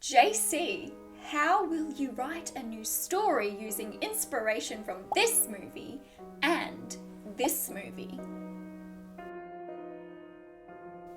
JC, how will you write a new story using inspiration from this movie and this movie?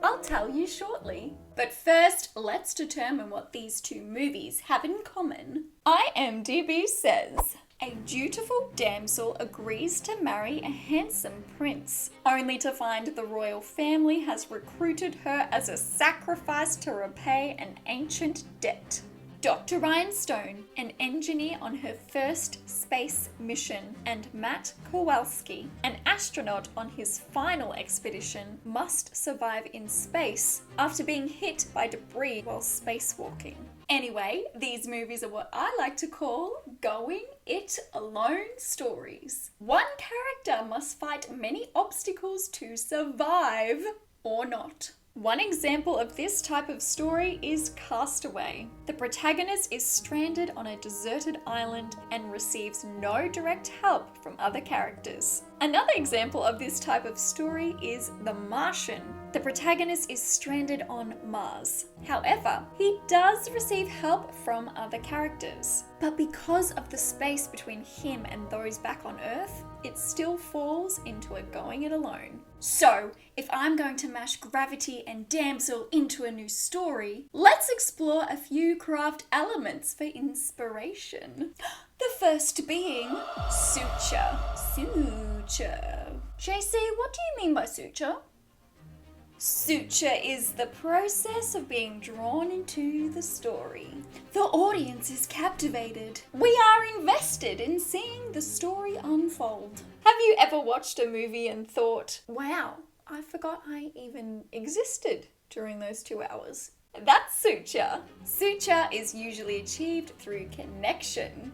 I'll tell you shortly. But first, let's determine what these two movies have in common. IMDb says, a dutiful damsel agrees to marry a handsome prince, only to find the royal family has recruited her as a sacrifice to repay an ancient debt. Dr. Rhinestone, an engineer on her first space mission, and Matt Kowalski, an astronaut on his final expedition, must survive in space after being hit by debris while spacewalking. Anyway, these movies are what I like to call going it alone stories. One character must fight many obstacles to survive, or not. One example of this type of story is Castaway. The protagonist is stranded on a deserted island and receives no direct help from other characters. Another example of this type of story is The Martian. The protagonist is stranded on Mars. However, he does receive help from other characters. But because of the space between him and those back on Earth, it still falls into a going it alone. So, if I'm going to mash Gravity and Damsel into a new story, let's explore a few craft elements for inspiration. The first being suture. Suture. JC, what do you mean by suture? Suture is the process of being drawn into the story. The audience is captivated. We are invested in seeing the story unfold. Have you ever watched a movie and thought, wow, I forgot I even existed during those 2 hours? That's suture. Suture is usually achieved through connection.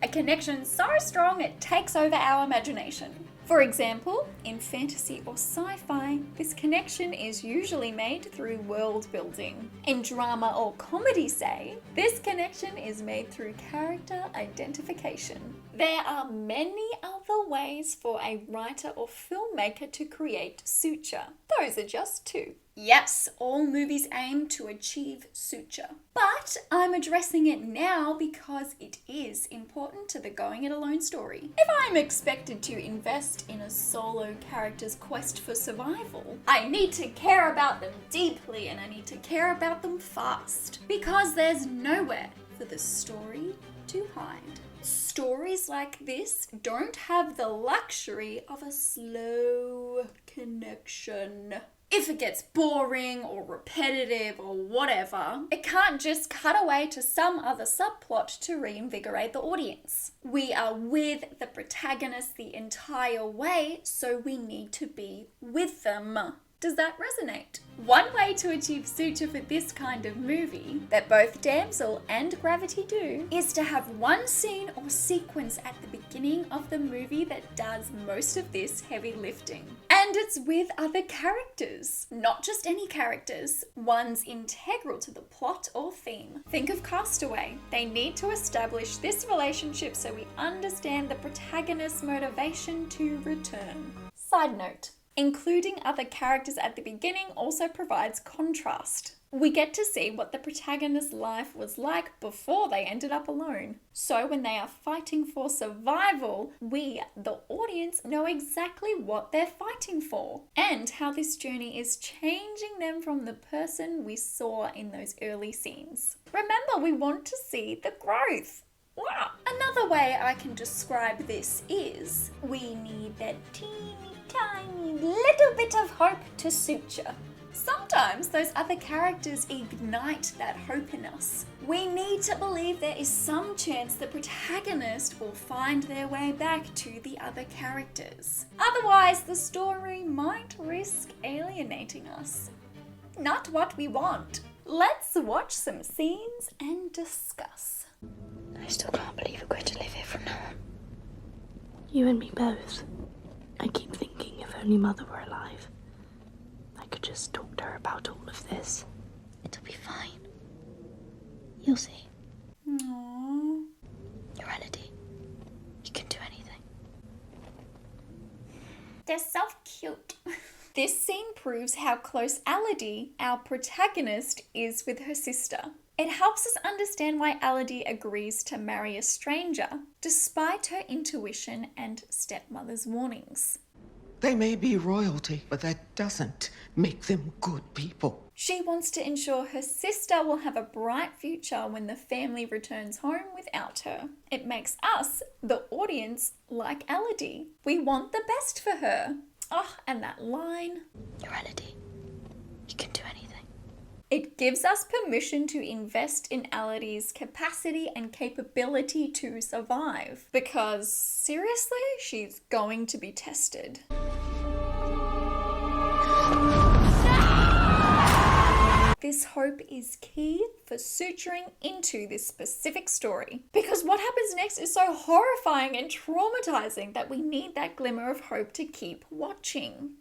A connection so strong it takes over our imagination. For example, in fantasy or sci-fi, this connection is usually made through world building. In drama or comedy, say, this connection is made through character identification. There are many other ways for a writer or filmmaker to create suture. Those are just two. Yes, all movies aim to achieve suture. But I'm addressing it now because it is important to the going it alone story. If I'm expected to invest in a solo character's quest for survival, I need to care about them deeply and I need to care about them fast. Because there's nowhere for the story to hide. Stories like this don't have the luxury of a slow connection. If it gets boring or repetitive or whatever, it can't just cut away to some other subplot to reinvigorate the audience. We are with the protagonist the entire way, so we need to be with them. Does that resonate? One way to achieve suture for this kind of movie, that both Damsel and Gravity do, is to have one scene or sequence at the beginning of the movie that does most of this heavy lifting. And it's with other characters. Not just any characters, ones integral to the plot or theme. Think of Castaway. They need to establish this relationship so we understand the protagonist's motivation to return. Side note. Including other characters at the beginning also provides contrast. We get to see what the protagonist's life was like before they ended up alone. So when they are fighting for survival, we, the audience, know exactly what they're fighting for and how this journey is changing them from the person we saw in those early scenes. Remember, we want to see the growth. Wow. Another way I can describe this is we need that tiny little bit of hope to suture. Sometimes those other characters ignite that hope in us. We need to believe there is some chance the protagonist will find their way back to the other characters. Otherwise, the story might risk alienating us. Not what we want. Let's watch some scenes and discuss. I still can't believe we're going to live here from now on. You and me both. I keep thinking if only Mother were alive, I could just talk to her about all of this. It'll be fine. You'll see. Aww. You're Elodie. You can do anything. They're so cute. This scene proves how close Elodie, our protagonist, is with her sister. It helps us understand why Elodie agrees to marry a stranger, despite her intuition and stepmother's warnings. They may be royalty, but that doesn't make them good people. She wants to ensure her sister will have a bright future when the family returns home without her. It makes us, the audience, like Elodie. We want the best for her. Oh, and that line. You're Elodie. You can do anything. It gives us permission to invest in Elodie's capacity and capability to survive. Because, seriously, she's going to be tested. This hope is key for suturing into this specific story. Because what happens next is so horrifying and traumatizing that we need that glimmer of hope to keep watching.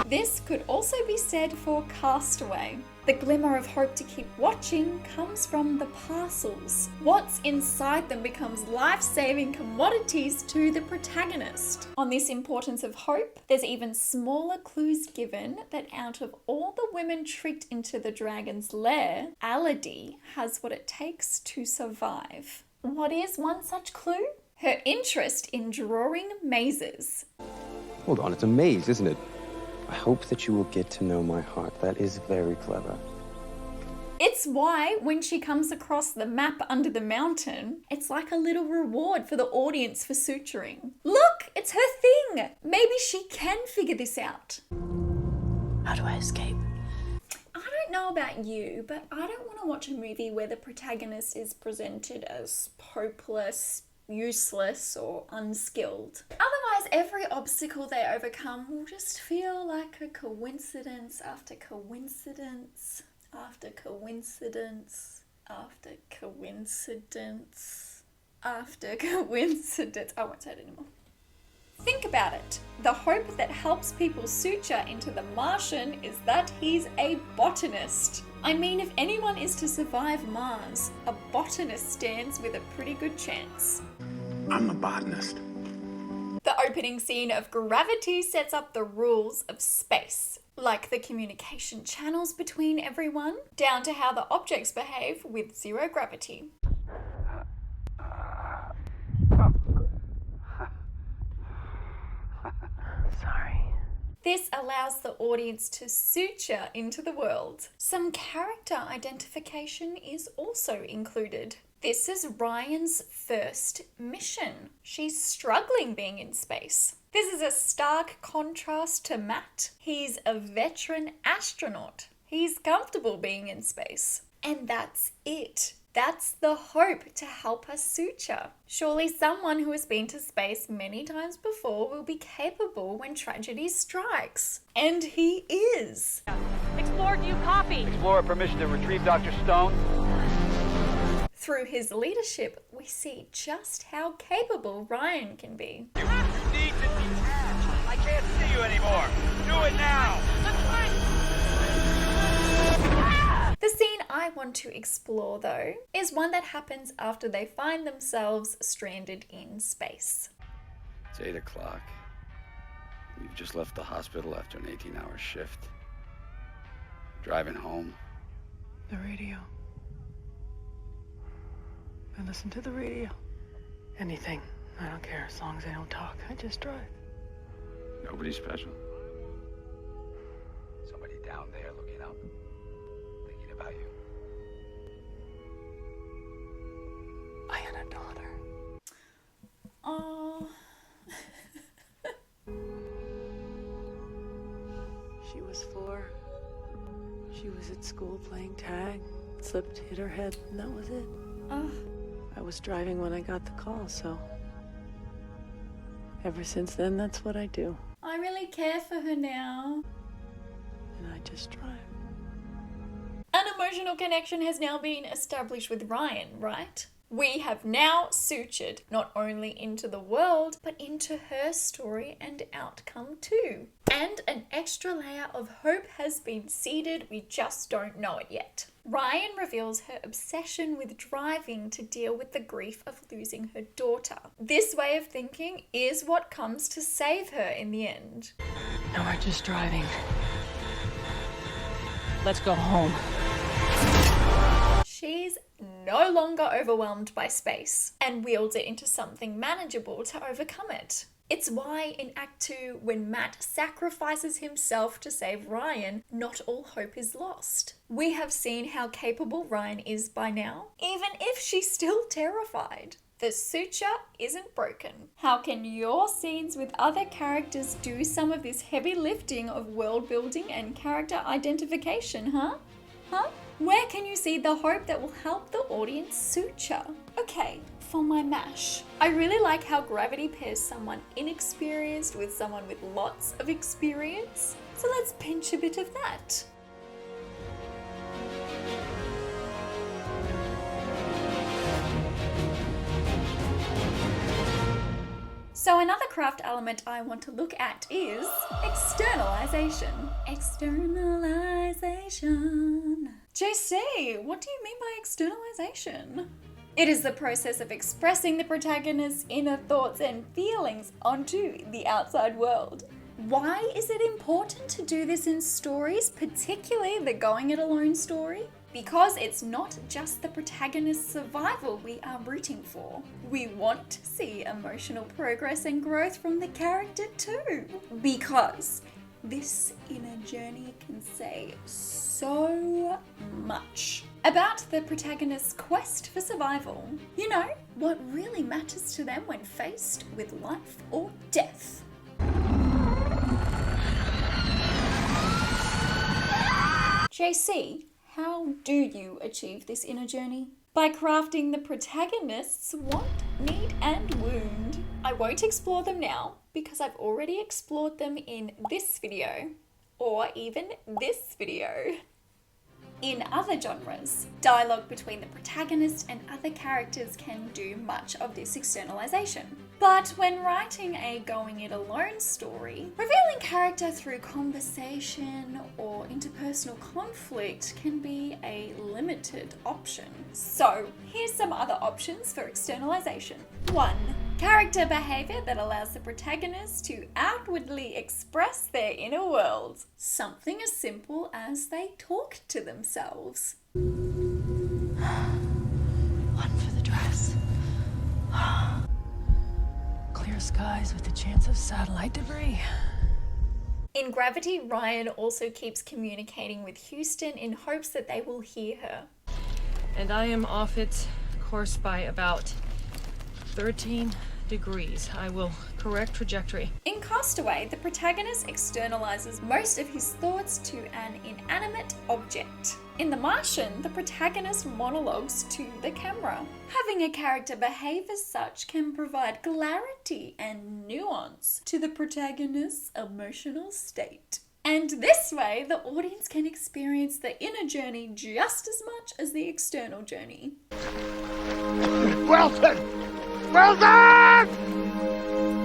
This could also be said for Castaway. The glimmer of hope to keep watching comes from the parcels. What's inside them becomes life-saving commodities to the protagonist. On this importance of hope, there's even smaller clues given that out of all the women tricked into the dragon's lair, Elodie has what it takes to survive. What is one such clue? Her interest in drawing mazes. Hold on, it's a maze, isn't it? I hope that you will get to know my heart. That is very clever. It's why when she comes across the map under the mountain, it's like a little reward for the audience for suturing. Look, it's her thing. Maybe she can figure this out. How do I escape? I don't know about you, but I don't want to watch a movie where the protagonist is presented as hopeless, useless, or unskilled. Otherwise, every obstacle they overcome will just feel like a coincidence after coincidence after coincidence after coincidence after coincidence. I won't say it anymore. Think about it. The hope that helps people suture into the Martian is that he's a botanist. I mean, if anyone is to survive Mars, a botanist stands with a pretty good chance. I'm a botanist. The opening scene of Gravity sets up the rules of space, like the communication channels between everyone, down to how the objects behave with zero gravity. Sorry. This allows the audience to suture into the world. Some character identification is also included. This is Ryan's first mission. She's struggling being in space. This is a stark contrast to Matt. He's a veteran astronaut. He's comfortable being in space. And that's it. That's the hope to help us suture. Surely someone who has been to space many times before will be capable when tragedy strikes. And he is. Explorer, do you copy? Explorer, permission to retrieve Dr. Stone. Through his leadership, we see just how capable Ryan can be. You need to detach. I can't see you anymore. Do it now. The scene I want to explore, though, is one that happens after they find themselves stranded in space. It's 8 o'clock. You've just left the hospital after an 18-hour shift. Driving home. The radio. I listen to the radio. Anything. I don't care as long as I don't talk. I just drive. Nobody special. Somebody down there looking up, thinking about you. I had a daughter. Oh. She was 4. She was at school playing tag. Slipped, hit her head, and that was it. Oh. I was driving when I got the call, so ever since then, that's what I do. I really care for her now. And I just drive. An emotional connection has now been established with Ryan, right? We have now sutured not only into the world, but into her story and outcome too. And an extra layer of hope has been seeded, we just don't know it yet. Ryan reveals her obsession with driving to deal with the grief of losing her daughter. This way of thinking is what comes to save her in the end. No, we're just driving. Let's go home. She's no longer overwhelmed by space and wields it into something manageable to overcome it. It's why in Act 2, when Matt sacrifices himself to save Ryan, not all hope is lost. We have seen how capable Ryan is by now, even if she's still terrified. The suture isn't broken. How can your scenes with other characters do some of this heavy lifting of world building and character identification, huh? Where can you see the hope that will help the audience suture? Okay, for my mash. I really like how Gravity pairs someone inexperienced with someone with lots of experience. So let's pinch a bit of that. So another craft element I want to look at is externalisation. Externalisation. JC, what do you mean by externalisation? It is the process of expressing the protagonist's inner thoughts and feelings onto the outside world. Why is it important to do this in stories, particularly the going it alone story? Because it's not just the protagonist's survival we are rooting for. We want to see emotional progress and growth from the character too. Because this inner journey can say so much about the protagonist's quest for survival. You know, what really matters to them when faced with life or death. JC, how do you achieve this inner journey? By crafting the protagonist's want, need, and wound. I won't explore them now because I've already explored them in this video, or even this video. In other genres, dialogue between the protagonist and other characters can do much of this externalisation. But when writing a going it alone story, revealing character through conversation or interpersonal conflict can be a limited option. So here's some other options for externalisation. 1. Character behaviour that allows the protagonist to outwardly express their inner world. Something as simple as they talk to themselves. One for the dress. Clear skies with a chance of satellite debris. In Gravity, Ryan also keeps communicating with Houston in hopes that they will hear her. And I am off its course by about 13 degrees. I will correct trajectory. In Castaway, the protagonist externalizes most of his thoughts to an inanimate object. In The Martian, the protagonist monologues to the camera. Having a character behave as such can provide clarity and nuance to the protagonist's emotional state. And this way, the audience can experience the inner journey just as much as the external journey. Wilson! Wilson!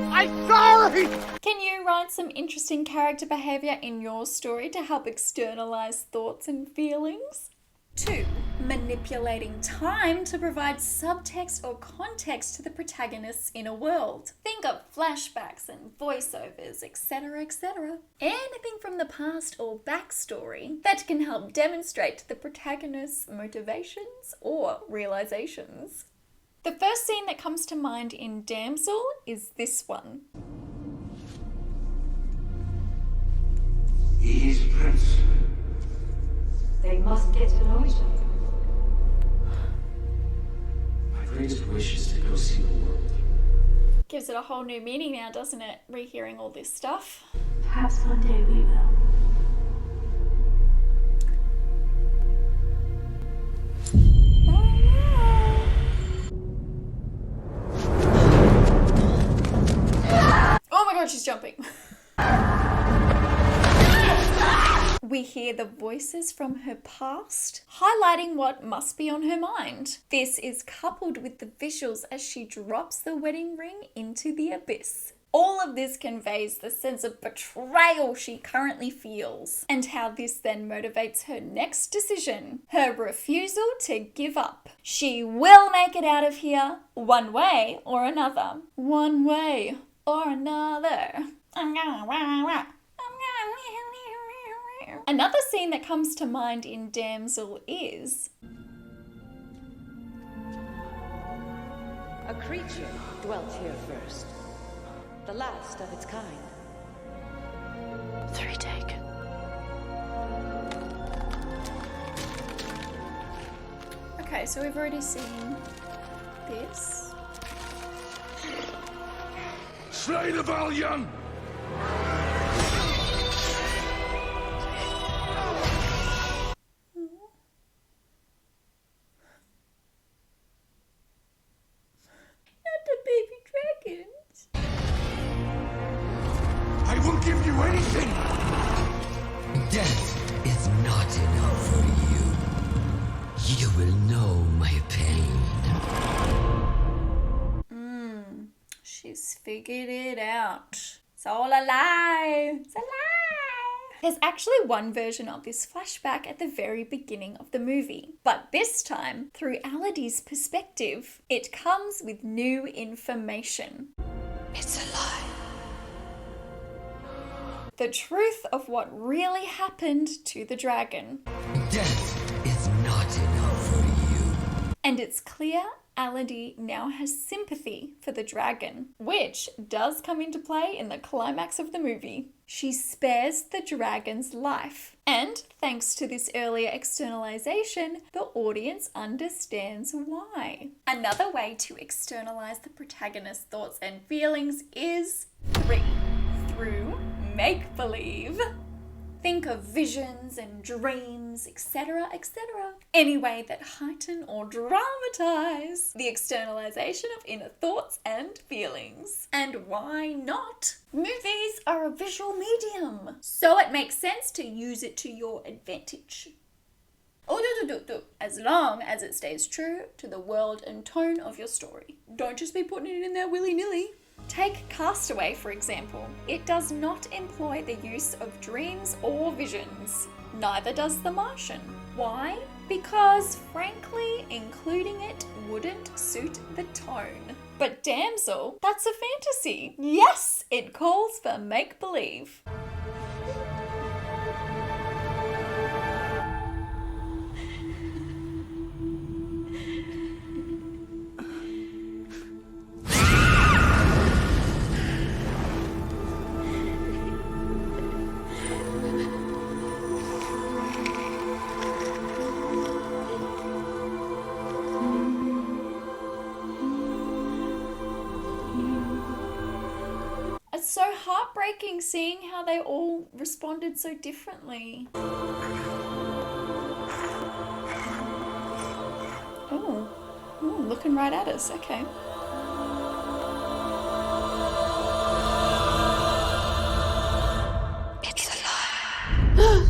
I'm sorry! Can you write some interesting character behaviour in your story to help externalise thoughts and feelings? 2. Manipulating time to provide subtext or context to the protagonist's inner world. Think of flashbacks and voiceovers, etc., etc. Anything from the past or backstory that can help demonstrate the protagonist's motivations or realizations. The first scene that comes to mind in Damsel is this one. He is Prince. They must get to know each other. My greatest wish is to go see the world. Gives it a whole new meaning now, doesn't it? Rehearing all this stuff. Perhaps one day we will. Oh my god, she's jumping. We hear the voices from her past, highlighting what must be on her mind. This is coupled with the visuals as she drops the wedding ring into the abyss. All of this conveys the sense of betrayal she currently feels, and how this then motivates her next decision, her refusal to give up. She will make it out of here, one way or another. One way or another. Another scene that comes to mind in Damsel is... A creature dwelt here first. The last of its kind. 3 take. Okay, so we've already seen this. Slay the Valiant! Not the baby dragons. I will give you anything! Death is not enough for you. You will know my pain. She's figured it out. It's all a lie. It's a lie. There's actually one version of this flashback at the very beginning of the movie, but this time, through Aladdin's perspective, it comes with new information. It's a lie. The truth of what really happened to the dragon. Death is not enough for you. And it's clear Aladdin now has sympathy for the dragon, which does come into play in the climax of the movie. She spares the dragon's life. And thanks to this earlier externalization, the audience understands why. Another way to externalize the protagonist's thoughts and feelings is through make-believe. Think of visions and dreams, etc., etc. Any way that heighten or dramatize the externalization of inner thoughts and feelings. And why not? Movies are a visual medium, so it makes sense to use it to your advantage. As long as it stays true to the world and tone of your story. Don't just be putting it in there willy-nilly. Take Castaway, for example. It does not employ the use of dreams or visions. Neither does The Martian. Why? Because, frankly, including it wouldn't suit the tone. But Damsel, that's a fantasy. Yes, it calls for make-believe. So heartbreaking seeing how they all responded so differently. Oh, looking right at us, okay. It's a lie.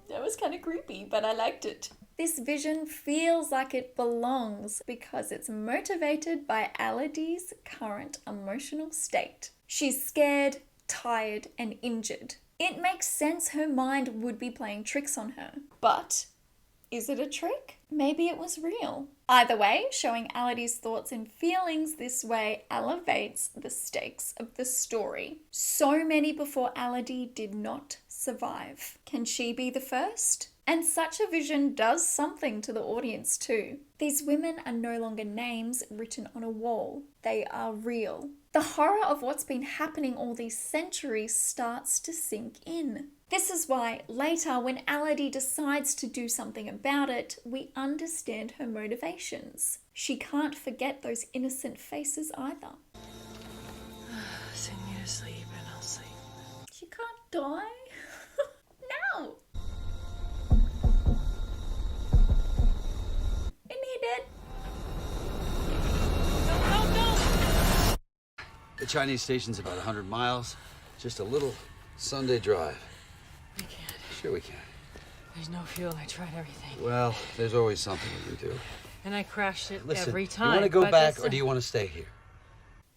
That was kind of creepy, but I liked it. This vision feels like it belongs because it's motivated by Aladdin's current emotional state. She's scared, tired, and injured. It makes sense her mind would be playing tricks on her. But is it a trick? Maybe it was real. Either way, showing Aladdin's thoughts and feelings this way elevates the stakes of the story. So many before Aladdin did not survive. Can she be the first? And such a vision does something to the audience too. These women are no longer names written on a wall. They are real. The horror of what's been happening all these centuries starts to sink in. This is why later, when Aladdin decides to do something about it, we understand her motivations. She can't forget those innocent faces either. Sing me to sleep and I'll sleep. She can't die. No. I need it. The Chinese station's about 100 miles. Just a little Sunday drive. We can't. Sure we can. There's no fuel. I tried everything. Well, there's always something we can do. And I crashed it Listen, every you time. want to go but back that's- or do you want to stay here?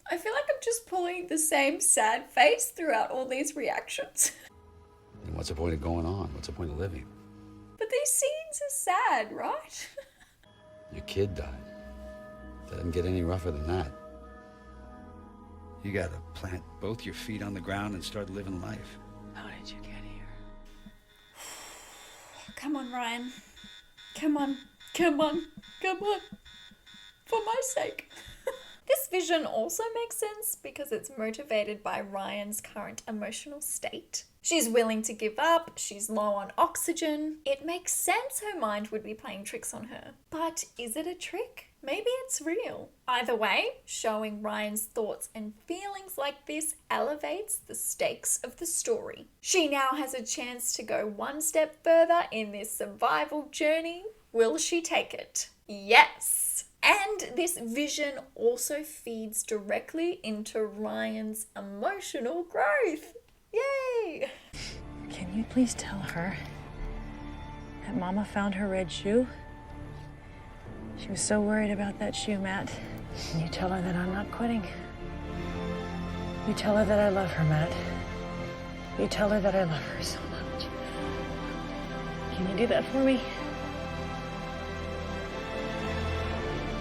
I feel like I'm just pulling the same sad face throughout all these reactions. Then what's the point of going on? What's the point of living? But these scenes are sad, right? Your kid died. Doesn't get any rougher than that. You gotta plant both your feet on the ground and start living life. How did you get here? Come on, Ryan. Come on. Come on. Come on. For my sake. This vision also makes sense because it's motivated by Ryan's current emotional state. She's willing to give up, she's low on oxygen. It makes sense her mind would be playing tricks on her. But is it a trick? Maybe it's real. Either way, showing Ryan's thoughts and feelings like this elevates the stakes of the story. She now has a chance to go one step further in this survival journey. Will she take it? Yes! And this vision also feeds directly into Ryan's emotional growth. Yay! Can you please tell her that Mama found her red shoe? She was so worried about that shoe, Matt. Can you tell her that I'm not quitting? You tell her that I love her, Matt. You tell her that I love her so much. Can you do that for me?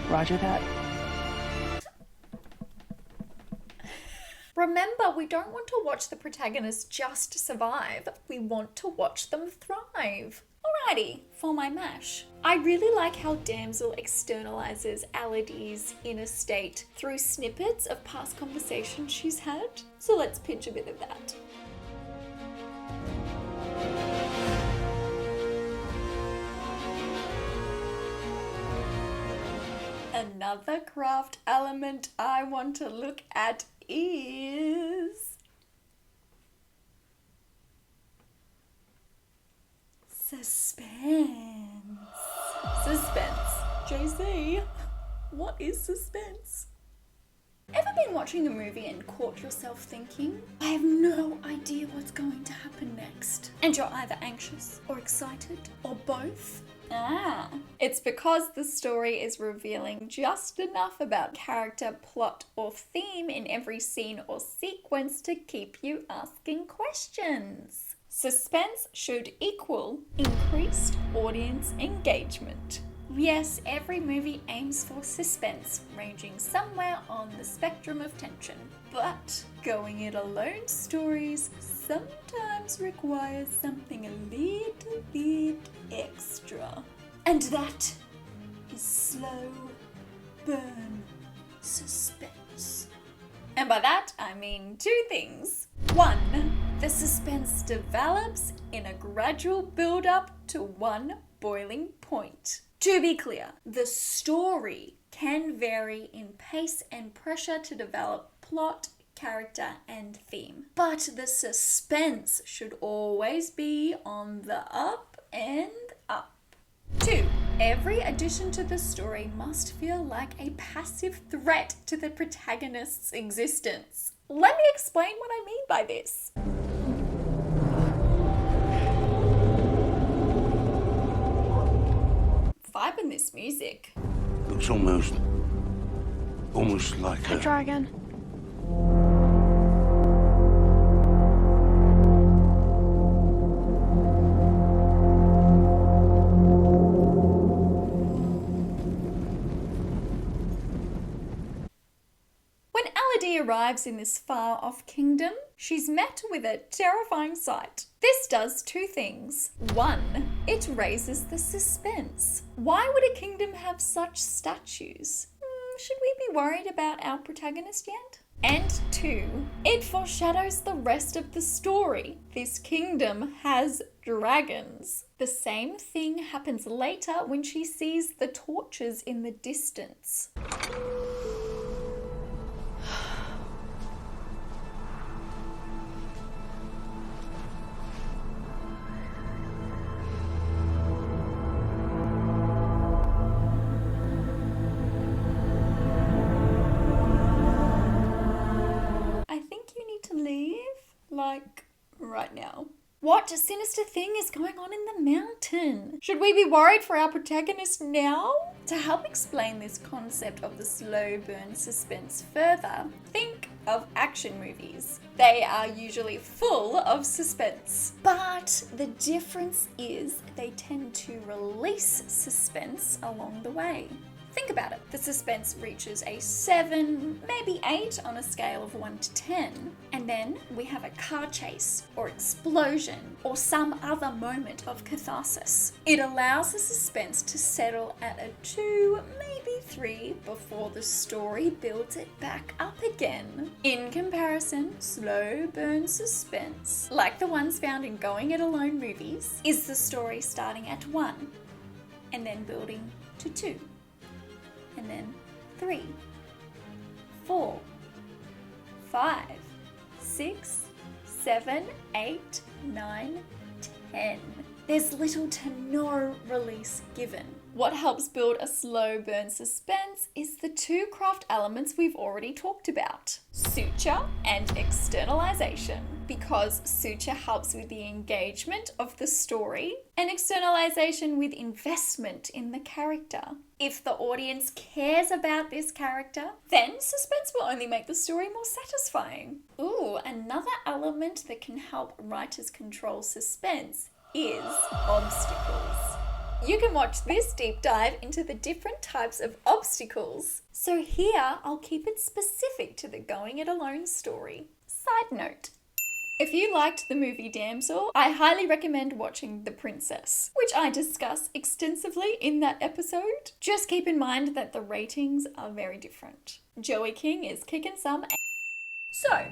Roger that. Remember, we don't want to watch the protagonists just survive. We want to watch them thrive. Alrighty, for my mash. I really like how Damsel externalizes Elodie's inner state through snippets of past conversations she's had. So let's pinch a bit of that. Another craft element I want to look at is suspense. Suspense. JC, what is suspense? Ever been watching a movie and caught yourself thinking, I have no idea what's going to happen next? And you're either anxious or excited or both? It's because the story is revealing just enough about character, plot, or theme in every scene or sequence to keep you asking questions. Suspense should equal increased audience engagement. Yes, every movie aims for suspense, ranging somewhere on the spectrum of tension. But going it alone stories sometimes requires something a little bit extra. And that is slow burn suspense. And by that, I mean two things. One, the suspense develops in a gradual build-up to one boiling point. To be clear, the story can vary in pace and pressure to develop plot, character, and theme. But the suspense should always be on the up and up. 2. Every addition to the story must feel like a passive threat to the protagonist's existence. Let me explain what I mean by this. Vibe in this music. Looks almost like a Try again. When Elodie arrives in this far-off kingdom, she's met with a terrifying sight. This does two things. One, it raises the suspense. Why would a kingdom have such statues? Should we be worried about our protagonist yet? And 2, it foreshadows the rest of the story. This kingdom has dragons. The same thing happens later when she sees the torches in the distance. right now. What sinister thing is going on in the mountain? Should we be worried for our protagonist now? To help explain this concept of the slow burn suspense further, think of action movies. They are usually full of suspense. But the difference is they tend to release suspense along the way. Think about it. The suspense reaches a 7, maybe 8 on a scale of 1 to 10. And then we have a car chase or explosion or some other moment of catharsis. It allows the suspense to settle at a 2, maybe 3 before the story builds it back up again. In comparison, slow burn suspense, like the ones found in Going It Alone movies, is the story starting at 1 and then building to 2. And then 3, 4, 5, 6, 7, 8, 9, 10. There's little to no release given. What helps build a slow burn suspense is the two craft elements we've already talked about, suture and externalisation, because suture helps with the engagement of the story and externalisation with investment in the character. If the audience cares about this character, then suspense will only make the story more satisfying. Ooh, another element that can help writers control suspense is obstacles. You can watch this deep dive into the different types of obstacles. So here, I'll keep it specific to the Going It Alone story. Side note. If you liked the movie Damsel, I highly recommend watching The Princess, which I discuss extensively in that episode. Just keep in mind that the ratings are very different. Joey King is kicking some ass. So,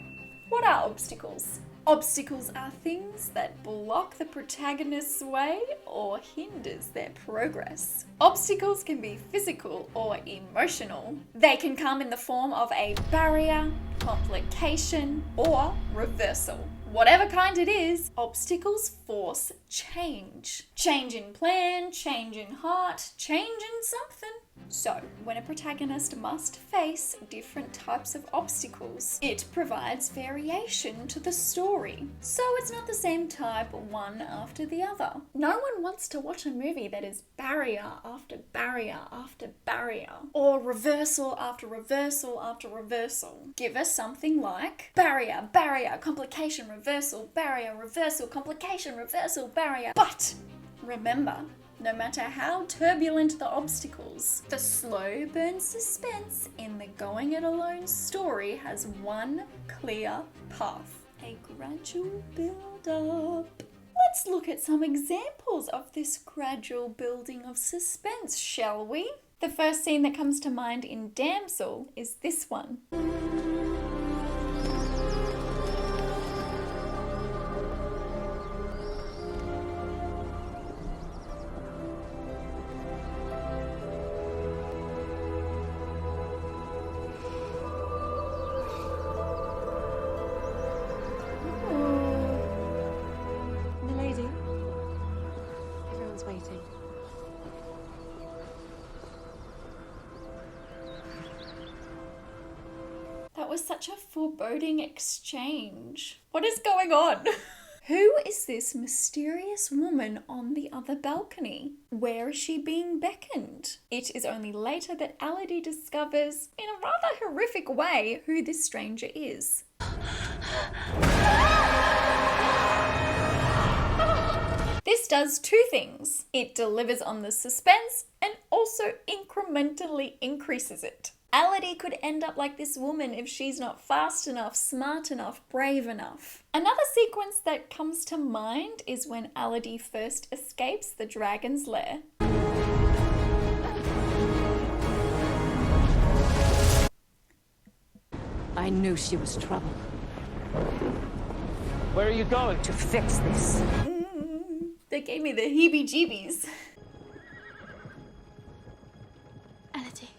what are obstacles? Obstacles are things that block the protagonist's way or hinders their progress. Obstacles can be physical or emotional. They can come in the form of a barrier, complication, or reversal. Whatever kind it is, obstacles force change. Change in plan, change in heart, change in something. So, when a protagonist must face different types of obstacles, it provides variation to the story. So it's not the same type one after the other. No one wants to watch a movie that is barrier after barrier after barrier, or reversal after reversal after reversal. Give us something like barrier, barrier, complication, reversal, barrier, reversal, complication, reversal, barrier. But remember, no matter how turbulent the obstacles, the slow burn suspense in the Going It Alone story has one clear path: a gradual build-up. Let's look at some examples of this gradual building of suspense, shall we? The first scene that comes to mind in Damsel is this one. That was such a foreboding exchange. What is going on? Who is this mysterious woman on the other balcony? Where is she being beckoned? It is only later that Elodie discovers, in a rather horrific way, who this stranger is. This does two things. It delivers on the suspense and also incrementally increases it. Elodie could end up like this woman if she's not fast enough, smart enough, brave enough. Another sequence that comes to mind is when Elodie first escapes the dragon's lair. I knew she was trouble. Where are you going? To fix this. They gave me the heebie-jeebies. Elodie.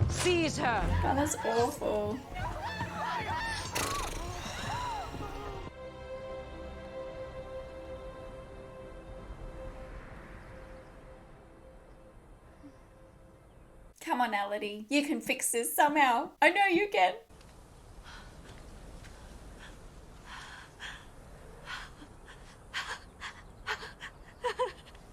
Seize her! God, that's awful. Come on, Elodie. You can fix this somehow. I know you can.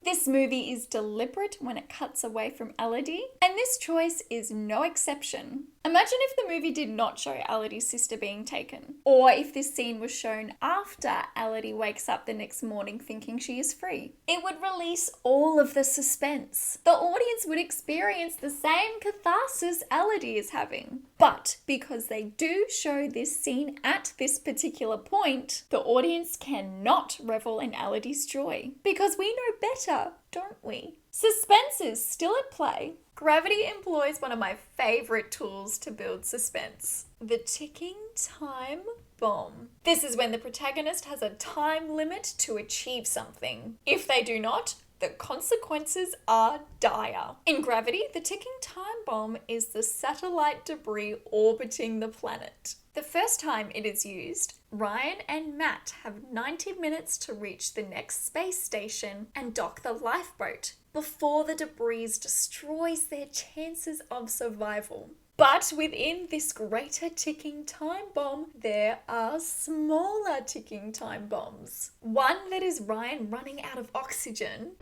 This movie is deliberate when it cuts away from Elodie, and this choice is no exception. Imagine if the movie did not show Elodie's sister being taken, or if this scene was shown after Elodie wakes up the next morning thinking she is free. It would release all of the suspense. The audience would experience the same catharsis Elodie is having. But because they do show this scene at this particular point, the audience cannot revel in Elodie's joy. Because we know better, don't we? Suspense is still at play. Gravity employs one of my favourite tools to build suspense: the ticking time bomb. This is when the protagonist has a time limit to achieve something. If they do not, the consequences are dire. In Gravity, the ticking time bomb is the satellite debris orbiting the planet. The first time it is used, Ryan and Matt have 90 minutes to reach the next space station and dock the lifeboat before the debris destroys their chances of survival. But within this greater ticking time bomb, there are smaller ticking time bombs. One that is Ryan running out of oxygen.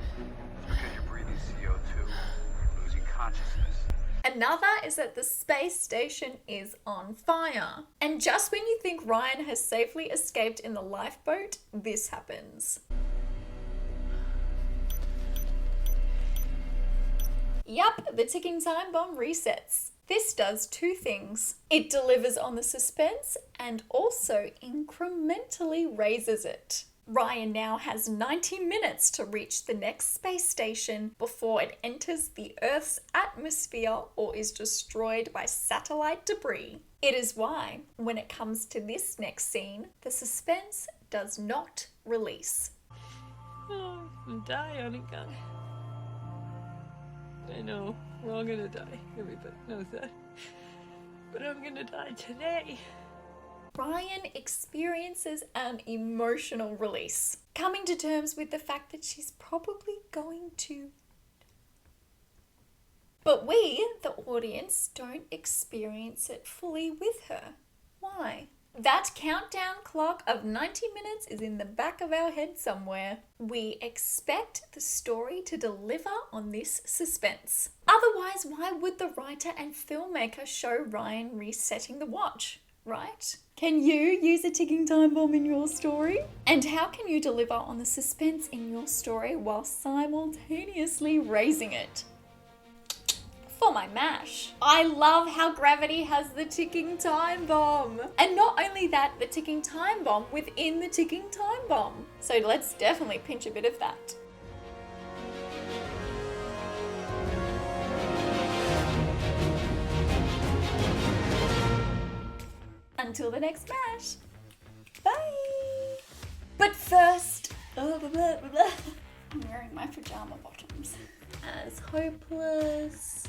Because you're breathing CO2, losing consciousness. Another is that the space station is on fire. And just when you think Ryan has safely escaped in the lifeboat, this happens. Yup, the ticking time bomb resets. This does two things. It delivers on the suspense and also incrementally raises it. Ryan now has 90 minutes to reach the next space station before it enters the Earth's atmosphere or is destroyed by satellite debris. It is why, when it comes to this next scene, the suspense does not release. Oh, I'm die, Annika. I know, we're all gonna die. Everybody knows that. But I'm gonna die today. Ryan experiences an emotional release, coming to terms with the fact that she's probably going to. But we, the audience, don't experience it fully with her. Why? That countdown clock of 90 minutes is in the back of our head somewhere. We expect the story to deliver on this suspense. Otherwise, why would the writer and filmmaker show Ryan resetting the watch? Right? Can you use a ticking time bomb in your story? And how can you deliver on the suspense in your story while simultaneously raising it? For my mash. I love how Gravity has the ticking time bomb. And not only that, the ticking time bomb within the ticking time bomb. So let's definitely pinch a bit of that. Until the next mash. Bye. But first, I'm wearing my pajama bottoms. As hopeless.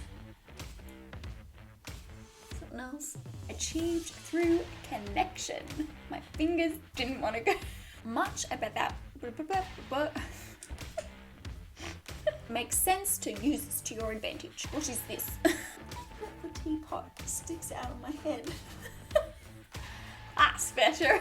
Something else. Achieved through connection. My fingers didn't want to go. Much about that. Makes sense to use this to your advantage. What is this? The teapot sticks out of my head. That's better.